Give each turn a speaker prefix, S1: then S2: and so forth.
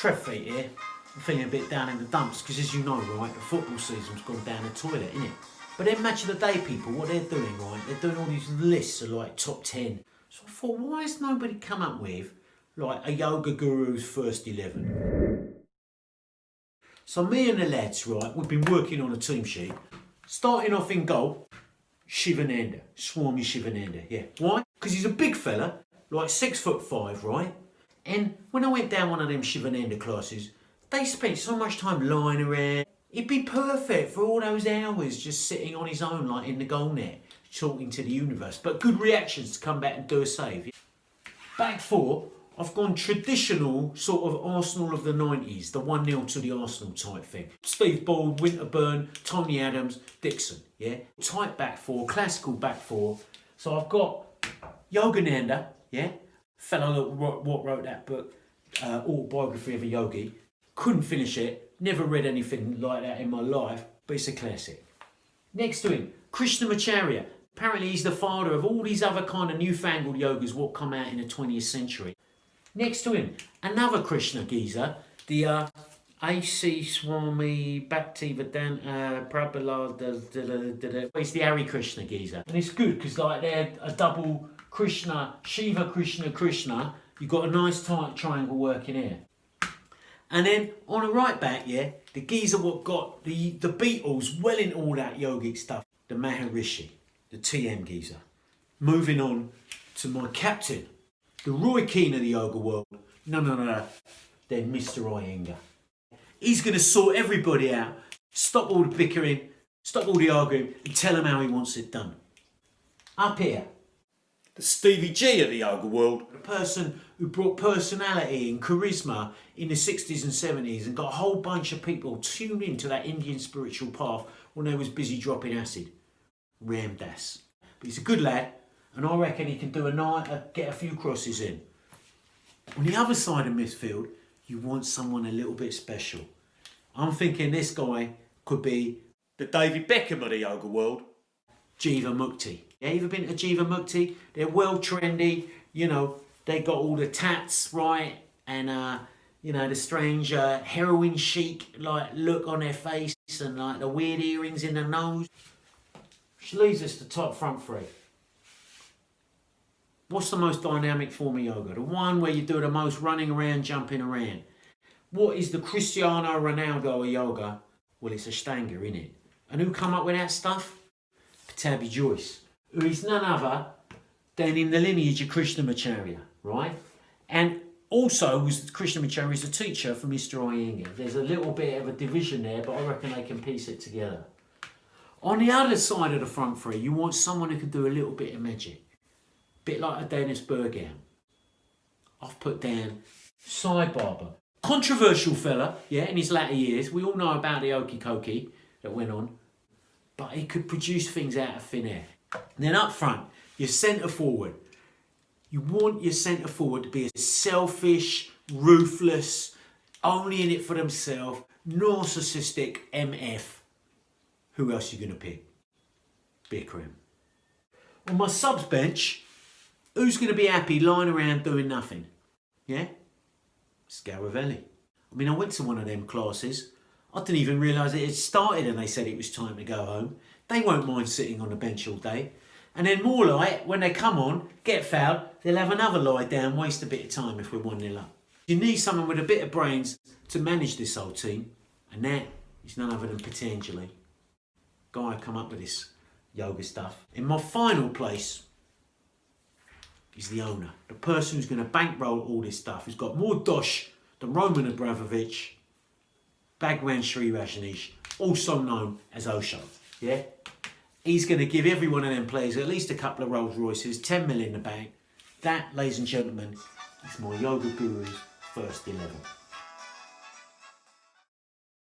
S1: Trev feet here. I'm feeling a bit down in the dumps because, as you know, right, the football season's gone down the toilet, innit? But then match of the day people, what they're doing, right, they're doing all these lists of like top 10. So I thought, why has nobody come up with like a yoga guru's first 11? So me and the lads, right, we've been working on a team sheet. Starting off in goal, Shivananda, Swami Shivananda, yeah. Why? Because he's a big fella, like 6'5", right? And when I went down one of them Shivananda classes, they spent so much time lying around. He'd be perfect for all those hours just sitting on his own, like in the goal net, talking to the universe. But good reactions to come back and do a save. Back four, I've gone traditional sort of Arsenal of the 90s, the 1-0 to the Arsenal type thing. Steve Ball, Winterburn, Tony Adams, Dixon, yeah? Tight back four, classical back four. So I've got Yogananda, yeah? Fellow what wrote that book, Autobiography of a Yogi. Couldn't finish it, never read anything like that in my life, but it's a classic. Next to him, Krishnamacharya. Apparently he's the father of all these other kind of newfangled yogas what come out in the 20th century. Next to him, another Krishna geezer, the A.C. Swami Bhaktivedanta Prabhupada, it's the Hare Krishna geezer. And it's good because like they're a double Krishna, Shiva, Krishna, Krishna. You've got a nice tight triangle working here. And then on the right back, yeah, the geezer what got the Beatles well into all that yogic stuff, the Maharishi, the TM geezer. Moving on to my captain, the Roy Keane of the yoga world. No. Then Mr. Iyengar. He's going to sort everybody out, stop all the bickering, stop all the arguing, and tell them how he wants it done. Up here, the Stevie G of the yoga world. The person who brought personality and charisma in the 60s and 70s and got a whole bunch of people tuned into that Indian spiritual path when they was busy dropping acid. Ram Das. But he's a good lad, and I reckon he can do a night, get a few crosses in. On the other side of midfield, you want someone a little bit special. I'm thinking this guy could be the David Beckham of the yoga world. Jivamukti. You ever been to Jivamukti? They're well trendy, you know, they got all the tats right and, you know, the strange heroin chic like look on their face and like the weird earrings in the nose. Which leads us to top front three. What's the most dynamic form of yoga? The one where you do the most running around, jumping around. What is the Cristiano Ronaldo of yoga? Well, it's Ashtanga, innit? And who come up with that stuff? Pattabhi Jois, who is none other than in the lineage of Krishnamacharya, right? And also, Krishnamacharya is a teacher for Mr. Iyengar. There's a little bit of a division there, but I reckon they can piece it together. On the other side of the front three, you want someone who can do a little bit of magic. Bit like a Dennis Bergkamp. I've put down Sai Baba. Controversial fella, yeah, in his latter years. We all know about the okey cokey that went on. But he could produce things out of thin air. And then up front, your centre forward. You want your centre forward to be a selfish, ruthless, only in it for themselves, narcissistic MF. Who else are you going to pick? Bikram. On my subs bench, who's going to be happy lying around doing nothing? Yeah? Scaravelli. I mean, I went to one of them classes. I didn't even realise it had started and they said it was time to go home. They won't mind sitting on the bench all day. And then more like, when they come on, get fouled, they'll have another lie down, waste a bit of time if we're 1-0 up. You need someone with a bit of brains to manage this whole team. And that is none other than Patanjali. Guy come up with this yoga stuff. In my final place is the owner, the person who's going to bankroll all this stuff, who's got more dosh than Roman Abramovich, Bhagwan Sri Rajneesh, also known as Osho. Yeah? He's going to give every one of them players at least a couple of Rolls Royces, 10 mil in the bank. That, ladies and gentlemen, is my yoga guru's first 11.